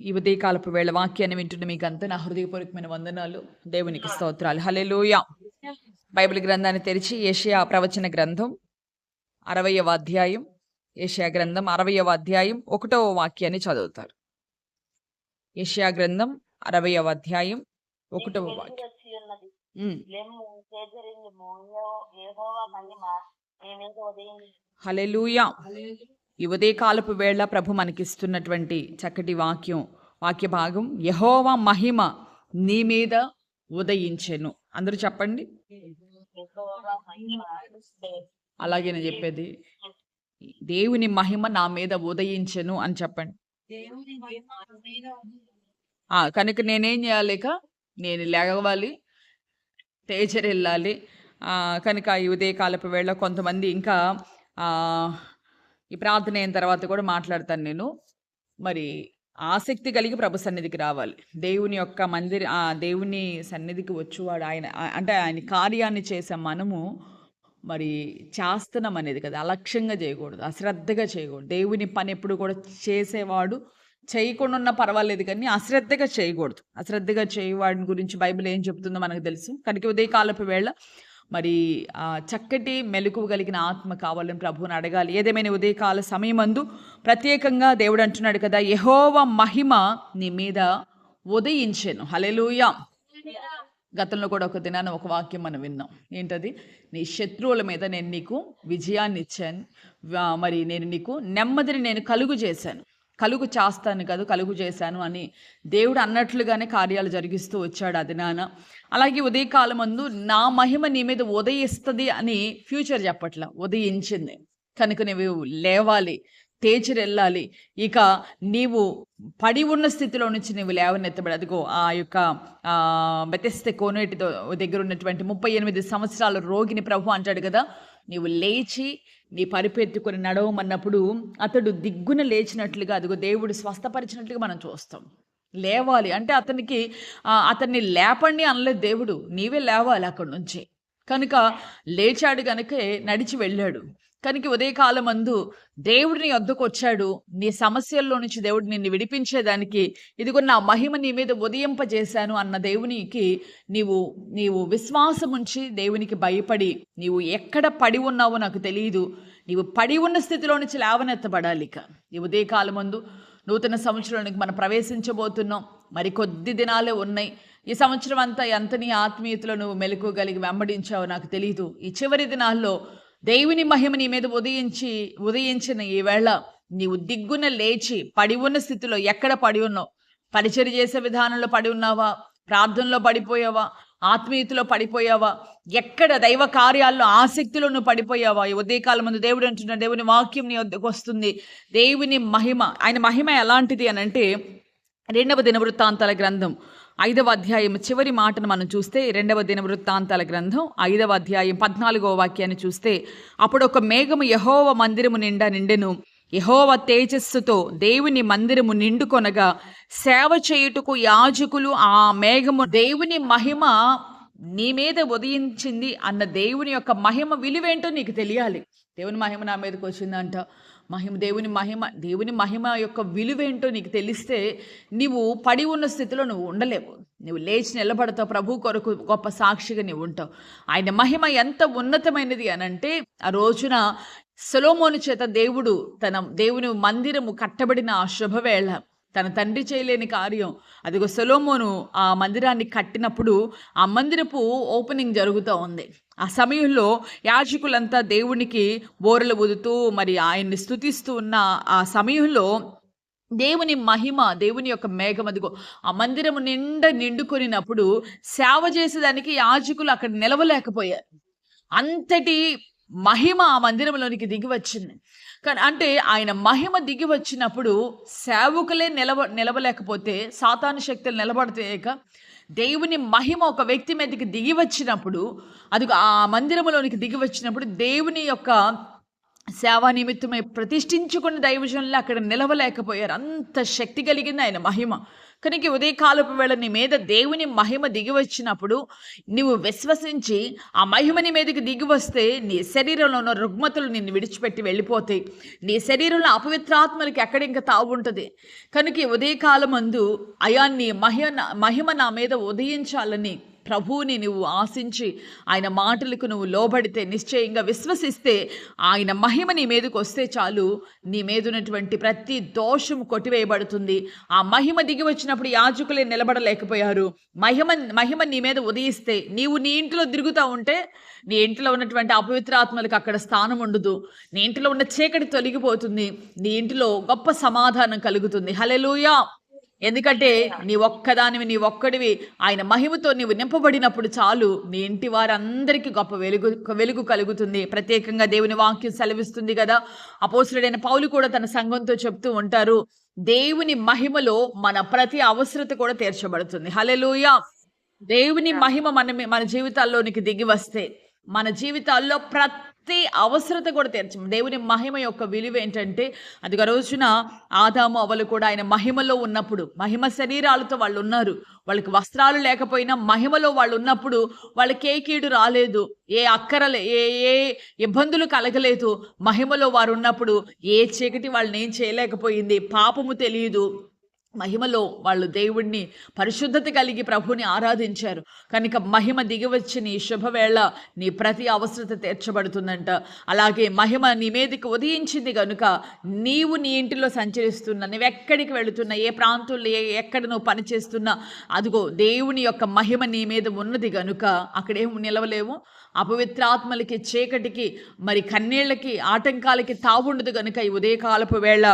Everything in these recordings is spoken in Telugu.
ఈ ఉదయకాలపు వేళ వాక్యాన్ని వింటున్న మీకంతా నా హృదయపూర్వకమైన వందనాలు. దేవునికి స్తోత్రాలు. హల్లెలూయా. బైబిల్ గ్రంథాన్ని తెరిచి యెషయా ప్రవచన గ్రంథం 60వ అధ్యాయం, యెషయా గ్రంథం 60వ అధ్యాయం 1వ వాక్యాన్ని చదువుతారు. యెషయా గ్రంథం 60వ అధ్యాయం 1వ వాక్యం. హల్లెలూయా. ఈ ఉదయకాలపు వేళ ప్రభు మనకిస్తున్నటువంటి చక్కటి వాక్య భాగం, యెహోవా మహిమ నీ మీద ఉదయించెను. అందరూ చెప్పండి. అలాగే నేను చెప్పేది, దేవుని మహిమ నా మీద ఉదయించెను అని చెప్పండి. కనుక నేనేం చేయాలి? నేను లేవాలి, తేజరెళ్ళాలి. కనుక ఈ ఉదయకాలపు వేళ కొంతమంది ఇంకా ఈ ప్రార్థన అయిన తర్వాత కూడా మాట్లాడతాను నేను. మరి ఆసక్తి కలిగి ప్రభు సన్నిధికి రావాలి. దేవుని యొక్క దేవుని సన్నిధికి వచ్చేవాడు ఆయన, అంటే ఆయన కార్యాన్ని చేసే మనము మరి చేస్తున్నాం అనేది కదా, అలక్ష్యంగా చేయకూడదు, అశ్రద్ధగా చేయకూడదు. దేవుని పని ఎప్పుడు కూడా చేసేవాడు చేయకుండా ఉన్నా పర్వాలేదు, కానీ అశ్రద్ధగా చేయకూడదు. అశ్రద్ధగా చేయవాడిని గురించి బైబిల్ ఏం చెప్తుందో మనకు తెలుసు. కనుక ఉదయకాలపు వేళ మరి చక్కటి మెలకువ కలిగిన ఆత్మ కావాలని ప్రభువుని అడగాలి. ఏదేమైనా ఉదయకాల సమయమందు ప్రత్యేకంగా దేవుడు అంటున్నాడు కదా, యెహోవా మహిమ నీ మీద ఉదయించెను. హల్లెలూయా. గతంలో కూడా ఒక దినాన ఒక వాక్యం మనం విన్నాం. ఏంటది? నీ శత్రువుల మీద నేను నీకు విజయాన్ని ఇచ్చాను, మరి నేను నీకు నెమ్మదిని నేను కలుగు చేశాను. కలుగు చేస్తాను కాదు, కలుగు చేశాను అని దేవుడు అన్నట్లుగానే కార్యాలు జరిగిస్తూ వచ్చాడు అది నాన్న. అలాగే ఉదయకాలం ముందు నా మహిమ నీ మీద ఉదయిస్తుంది అని ఫ్యూచర్ చెప్పట్లా, ఉదయించింది. కనుక నువ్వు లేవాలి, తేజరెళ్ళాలి. ఇక నీవు పడి ఉన్న స్థితిలో నుంచి నువ్వు లేవనెత్తబడి, అదిగో ఆ యొక్క బెతెస్దా కోనేటి దగ్గర ఉన్నటువంటి 38 సంవత్సరాల రోగిని ప్రభు అంటాడు కదా, నీవు లేచి నీ పరిపెత్తుకొని నడవమన్నప్పుడు అతడు దిగ్గున లేచినట్లుగా, అదిగో దేవుడు స్వస్థపరిచినట్లుగా మనం చూస్తాం. లేవాలి అంటే అతన్ని లేపండి అనలేదు దేవుడు, నీవే లేవాలి అక్కడి నుంచి. కనుక లేచాడు, కనుకే నడిచి వెళ్ళాడు. కనుక ఉదయకాలం మందు దేవుడు నీ వద్దకు వచ్చాడు. నీ సమస్యల్లో నుంచి దేవుడు నిన్ను విడిపించేదానికి, ఇదిగో నా మహిమ నీ మీద ఉదయింపజేశాను అన్న దేవునికి నీవు విశ్వాసం ఉంచి దేవునికి భయపడి, నీవు ఎక్కడ పడి ఉన్నావో నాకు తెలియదు, నీవు పడి ఉన్న స్థితిలో నుంచి లేవనెత్తబడాలి. ఇక ఈ ఉదయకాలం మందు నూతన సంవత్సరానికి మనం ప్రవేశించబోతున్నాం. మరి కొద్ది దినాలే ఉన్నాయి. ఈ సంవత్సరం అంతా ఎంత నీ ఆత్మీయతలో నువ్వు మెలకువగలిగి వెంబడించావో నాకు తెలియదు. ఈ చివరి దినాల్లో దేవుని మహిమ నీ మీద ఉదయించిన ఈ వేళ నీవు దిగ్గున లేచి, పడి ఉన్న స్థితిలో ఎక్కడ పడి ఉన్నావు? పరిచర్య చేసే విధానంలో పడి ఉన్నావా? ప్రార్థనలో పడిపోయావా? ఆత్మీయతలో పడిపోయావా? ఎక్కడ దైవ కార్యాల్లో ఆసక్తిలో నువ్వు పడిపోయావా? ఈ ఉదయకాలం ముందు దేవుడు అంటున్నాడు, దేవుని వాక్యం నీ వద్దకు వస్తుంది. దేవుని మహిమ, ఆయన మహిమ ఎలాంటిది అని అంటే, 2వ దినవృత్తాంతాల గ్రంథం 5వ అధ్యాయం చివరి మాటను మనం చూస్తే, 2వ దినవృత్తాంతాల గ్రంథం 5వ అధ్యాయం 14వ వాక్యాన్ని చూస్తే, అప్పుడు ఒక మేఘము యెహోవా మందిరము నిండా నిండెను. యెహోవా తేజస్సుతో దేవుని మందిరము నిండుకొనగా సేవ చేయుటకు యాజకులు ఆ మేఘము, దేవుని మహిమ నీ మీద ఉదయించింది అన్న దేవుని యొక్క మహిమ విలువేంటో నీకు తెలియాలి. దేవుని మహిమ నా మీదకి వచ్చిందంట, దేవుని మహిమ యొక్క విలువేంటో నీకు తెలిస్తే నీవు పడి ఉన్న స్థితిలో నువ్వు ఉండలేవు. నువ్వు లేచి నిలబడతావు, ప్రభు కొరకు గొప్ప సాక్షిగా నువ్వు ఉంటావు. ఆయన మహిమ ఎంత ఉన్నతమైనది అనంటే, ఆ రోజున సొలొమోను చేత దేవుని మందిరము కట్టబడిన ఆ శుభవేళ, తన తండ్రి చేయలేని కార్యం, అదిగో సొలొమోను ఆ మందిరాన్ని కట్టినప్పుడు ఆ మందిరపు ఓపెనింగ్ జరుగుతూ ఉంది. ఆ సమయంలో యాజకులంతా దేవునికి బోరలు ఊదుతూ మరి ఆయన్ని స్తుతిస్తూ ఉన్న ఆ సమయంలో దేవుని మహిమ, దేవుని యొక్క మేఘం అదిగో ఆ మందిరము నిండుకొనినప్పుడు సేవ చేసేదానికి యాజకులు అక్కడ నిలవలేకపోయారు. అంతటి మహిమ ఆ మందిరంలోనికి దిగి వచ్చింది. కానీ అంటే ఆయన మహిమ దిగి వచ్చినప్పుడు సేవకులే నిలవలేకపోతే సాతాను శక్తులు నిలబడతాక, దేవుని మహిమ ఒక వ్యక్తి మీదకి దిగి వచ్చినప్పుడు, అది ఆ మందిరంలోనికి దిగి వచ్చినప్పుడు దేవుని యొక్క సేవా నిమిత్తమై ప్రతిష్ఠించుకున్న దైవజనులు అక్కడ నిలవలేకపోయారు. అంత శక్తి కలిగింది ఆయన మహిమ. కనుక ఈ ఉదయకాలపు వేళ నీ మీద దేవుని మహిమ దిగి వచ్చినప్పుడు నువ్వు విశ్వసించి ఆ మహిమ నీ మీదకి దిగి వస్తే నీ శరీరంలో ఉన్న రుగ్మతలు నిన్ను విడిచిపెట్టి వెళ్ళిపోతాయి. నీ శరీరంలో అపవిత్రాత్మలకి ఎక్కడ ఇంకా తావు ఉంటుంది. కనుక ఈ ఉదయకాలమందు అయా నీ మహిమ నా మీద ఉదయించాలని ప్రభువుని నువ్వు ఆశించి ఆయన మాటలకు నువ్వు లోబడితే, నిశ్చయంగా విశ్వసిస్తే ఆయన మహిమ నీ మీదకి వస్తే చాలు, నీ మీద ఉన్నటువంటి ప్రతి దోషం కొట్టివేయబడుతుంది. ఆ మహిమ దిగి వచ్చినప్పుడు యాజకులే నిలబడలేకపోయారు. మహిమ నీ మీద ఉదయిస్తే నీవు నీ ఇంట్లో తిరుగుతూ ఉంటే నీ ఇంట్లో ఉన్నటువంటి అపవిత్రాత్మలకు అక్కడ స్థానం ఉండదు. నీ ఇంట్లో ఉన్న చీకటి తొలగిపోతుంది. నీ ఇంట్లో గొప్ప సమాధానం కలుగుతుంది. హల్లెలూయా. ఎందుకంటే నీ ఒక్కడివి ఆయన మహిమతో నీవు నింపబడినప్పుడు చాలు, నీ ఇంటి వారందరికీ గొప్ప వెలుగు కలుగుతుంది. ప్రత్యేకంగా దేవుని వాక్యం సెలవిస్తుంది కదా, అపోస్తలుడైన పౌలు కూడా తన సంఘంతో చెప్తూ ఉంటారు, దేవుని మహిమలో మన ప్రతి అవసరత కూడా తీర్చబడుతుంది. హల్లెలూయా. దేవుని మహిమ మన జీవితాల్లోనికి దిగి వస్తే మన జీవితాల్లో ప్రతి అవసరత కూడా తీర్చం. దేవుని మహిమ యొక్క విలువ ఏంటంటే, అది రోజున ఆదాము అవ్వలు కూడా ఆయన మహిమలో ఉన్నప్పుడు, మహిమ శరీరాలతో వాళ్ళు ఉన్నారు, వాళ్ళకి వస్త్రాలు లేకపోయినా మహిమలో వాళ్ళు ఉన్నప్పుడు వాళ్ళకి ఏ కీడు రాలేదు, ఏ అక్కరలే ఏ ఇబ్బందులు కలగలేదు. మహిమలో వారు ఉన్నప్పుడు ఏ చీకటి వాళ్ళని ఏం చేయలేకపోయింది, పాపము తెలియదు. మహిమలో వాళ్ళు దేవుణ్ణి పరిశుద్ధత కలిగి ప్రభుని ఆరాధించారు. కనుక మహిమ దిగివచ్చి నీ శుభవేళ నీ ప్రతి అవసరత తీర్చబడుతుందంట. అలాగే మహిమ నీ మీదకి ఉదయించింది కనుక నీవు నీ ఇంటిలో సంచరిస్తున్నా, నువ్వు ఎక్కడికి వెళుతున్నా, ఏ ప్రాంతంలో ఎక్కడ నువ్వు పనిచేస్తున్నా, అదిగో దేవుని యొక్క మహిమ నీ మీద ఉన్నది కనుక అక్కడేం నిలవలేవు. అపవిత్రాత్మలకి, చీకటికి, మరి కన్నీళ్ళకి, ఆటంకాలకి తావుండదు కనుక ఈ ఉదయకాలపు వేళ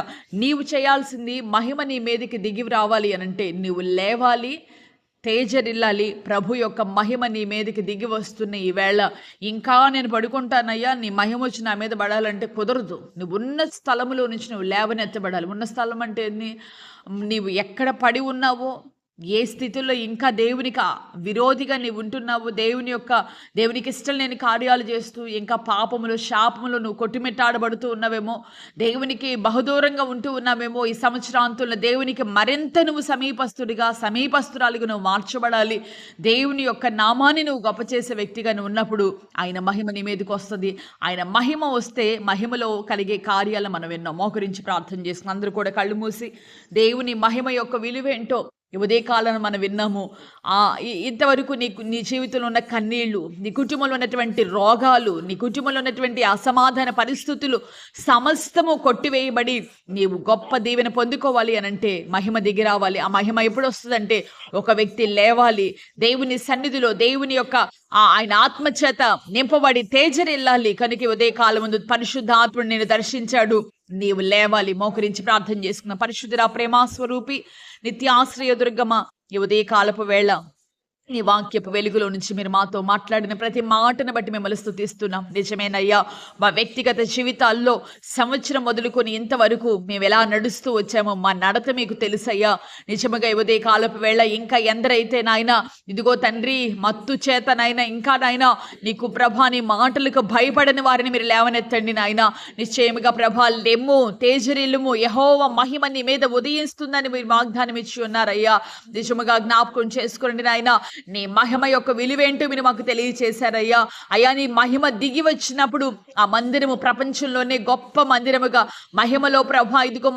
నీవు చేయాల్సింది, మహిమ నీ మీదకి దిగి రావాలి అనంటే నువ్వు లేవాలి, తేజరిల్లాలి. ప్రభు యొక్క మహిమ నీ మీదకి దిగి వస్తున్న ఈ వేళ ఇంకా నేను పడుకుంటానయ్యా, నీ మహిమ వచ్చి నా మీద పడాలంటే కుదరదు. నువ్వు ఉన్న స్థలంలో నుంచి నువ్వు లేవనెత్తబడాలి. ఉన్న స్థలం అంటే నీవు ఎక్కడ పడి ఉన్నావో, ఏ స్థితిలో ఇంకా దేవునికి విరోధిగా నీవు ఉంటున్నావు, దేవునికి ఇష్టం లేని కార్యాలు చేస్తూ ఇంకా పాపములు, శాపములు నువ్వు కొట్టిమిట్టాడబడుతూ ఉన్నావేమో, దేవునికి బహుదూరంగా ఉంటూ ఉన్నావేమో, ఈ సంవత్సరాంతంలో దేవునికి మరింత నువ్వు సమీపస్తురాలిగా నువ్వు మార్చబడాలి. దేవుని యొక్క నామాన్ని నువ్వు గొప్ప చేసే వ్యక్తిగా నువ్వు ఉన్నప్పుడు ఆయన మహిమ నీ మీదకి వస్తుంది. ఆయన మహిమ వస్తే మహిమలో కలిగే కార్యాలు మనం ఎన్నో మోకరించి ప్రార్థన చేసుకుని అందరూ కూడా కళ్ళు మూసి దేవుని మహిమ యొక్క విలువేంటో ఈ ఉదయకాలను మనం విన్నాము. ఇంతవరకు నీ జీవితంలో ఉన్న కన్నీళ్లు, నీ కుటుంబంలో ఉన్నటువంటి రోగాలు, నీ కుటుంబంలో ఉన్నటువంటి అసమాధాన పరిస్థితులు సమస్తము కొట్టివేయబడి నీవు గొప్ప దీవెన పొందుకోవాలి అనంటే మహిమ దిగి రావాలి. ఆ మహిమ ఎప్పుడు వస్తుందంటే ఒక వ్యక్తి లేవాలి, దేవుని సన్నిధిలో దేవుని యొక్క ఆయన ఆత్మచేత నింపబడి తేజరిల్లాలి. కనుక ఉదయకాలం ముందు పరిశుద్ధాత్ముడు నేను దర్శించాడు, నీవు లేవాలి. మోకరించి ప్రార్థన చేసుకున్న పరిశుద్ధుడా, ప్రేమాస్వరూపి, నిత్యాశ్రయ దుర్గమ, ఈ ఉదయకాలపు వేళ నీ వాక్యపు వెలుగులో నుంచి మీరు మాతో మాట్లాడిన ప్రతి మాటను బట్టి మిమ్మల్ని స్తుతిస్తున్నాం. నిజమేనయ్యా, మా వ్యక్తిగత జీవితాల్లో సంవత్సరం మొదలుకొని ఇంతవరకు మేము ఎలా నడుస్తూ వచ్చామో మా నడత మీకు తెలుసయ్యా. నిజముగా ఉదయ కాలపు వేళ ఇంకా ఎందరైతే నాయన ఇదిగో తండ్రి మత్తు చేత నాయన ఇంకా నాయన నీకు ప్రభా నీ మాటలకు భయపడని వారిని మీరు లేవనెత్తండి నాయన. నిశ్చయముగా ప్రభా లెమ్ము, తేజరిల్లుము, యెహోవా మహిమ నీ మీద ఉదయిస్తుందని మీరు వాగ్దానం ఇచ్చి ఉన్నారయ్యా. నిజముగా జ్ఞాపకం చేసుకోండి నాయన, నీ మహిమ యొక్క విలువేంటో మీరు మాకు తెలియచేశారయ్యా. అయ్యా, నీ మహిమ దిగి వచ్చినప్పుడు ఆ మందిరము ప్రపంచంలోనే గొప్ప మందిరముగా మహిమలో ప్రభా ఇదిగో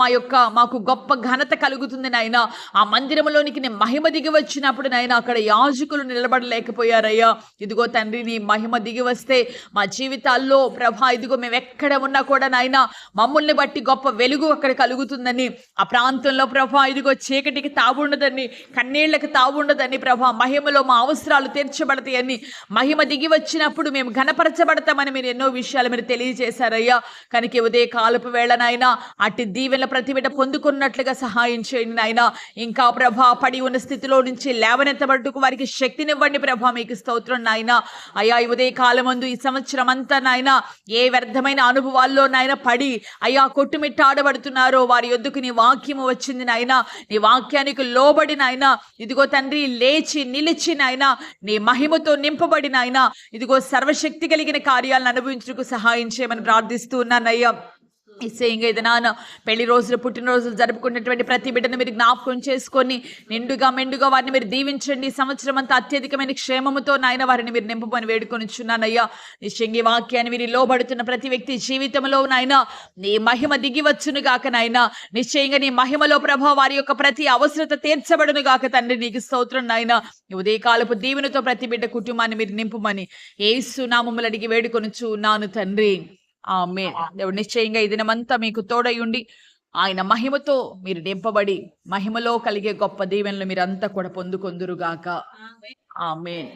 మాకు గొప్ప ఘనత కలుగుతుంది నాయన. ఆ మందిరములోనికి నీ మహిమ దిగి వచ్చినప్పుడు నాయన అక్కడ యాజకులు నిలబడలేకపోయారయ్యా. ఇదిగో తండ్రి, నీ మహిమ దిగి వస్తే మా జీవితాల్లో ప్రభా ఇదిగో మేము ఎక్కడ ఉన్నా కూడా నాయన మమ్మల్ని బట్టి గొప్ప వెలుగు అక్కడ కలుగుతుందని, ఆ ప్రాంతంలో ప్రభా ఇదిగో చీకటికి తావుండదని, కన్నీళ్లకు తావుండదని ప్రభా మహిమలో మా అవసరాలు తీర్చబడతాయని, మహిమ దిగి వచ్చినప్పుడు మేము ఘనపరచబడతామని మీరు ఎన్నో విషయాలు మీరు తెలియజేశారయ్యా. కనుక ఉదయ కాలపు వేళ నాయన అట్టి దీవెనల ప్రతిబిడ పొందుకున్నట్లుగా సహాయం చేయండి నాయన. ఇంకా ప్రభా పడి ఉన్న స్థితిలో నుంచి లేవనెత్తబడుటకు వారికి శక్తినివ్వండి ప్రభా. మీకు స్తోత్రం నాయన. అయ్యా, ఈ ఉదయ కాలమందు ఈ సంవత్సరం అంతా నాయన ఏ వ్యర్థమైన అనుభవాల్లో నాయన పడి అయ్యా కొట్టుమిట్టాడబడుతున్నారో వారి యొద్దకు నీ వాక్యము వచ్చింది నాయన. నీ వాక్యానికి లోబడి నాయన ఇదిగో తండ్రి లేచి నిలిచి తెచ్చి నాయన నీ మహిమతో నింపబడి నాయన ఇదిగో సర్వశక్తి కలిగిన కార్యాలను అనుభవించుటకు సహాయం చేయమని ప్రార్థిస్తూ ఉన్నానయ్యా. నిశ్చయంగా ఇది నాన్న పెళ్లి రోజులు పుట్టినరోజులు జరుపుకున్నటువంటి ప్రతి బిడ్డను మీరు జ్ఞాపకం చేసుకొని నిండుగా మెండుగా వారిని మీరు దీవించండి. సంవత్సరం అంతా అత్యధికమైన క్షేమముతో నాయన వారిని మీరు నింపమని వేడుకొనిచున్నానయ్యా. నిశ్చయంగా ఈ వాక్యాన్ని మీరు లోబడుతున్న ప్రతి వ్యక్తి జీవితంలో నాయన నీ మహిమ దిగి వచ్చును గాక నాయన. నిశ్చయంగా నీ మహిమలో ప్రభావ వారి యొక్క ప్రతి అవసరత తీర్చబడును గాక తండ్రి. నీకు స్తోత్రం నాయన. ఉదయకాలపు దీవెనతో ప్రతి బిడ్డ కుటుంబాన్ని మీరు నింపమని యేసు నామములు అడిగి వేడుకొనుచున్నాను తండ్రి. ఆమేన్. దేవుడు నిశ్చయంగా ఈ దినమంతా మీకు తోడయుండి ఆయన మహిమతో మీరు నింపబడి మహిమలో కలిగే గొప్ప దీవెనలు మీరంతా కూడా పొందుకొందురుగాక. ఆమేన్.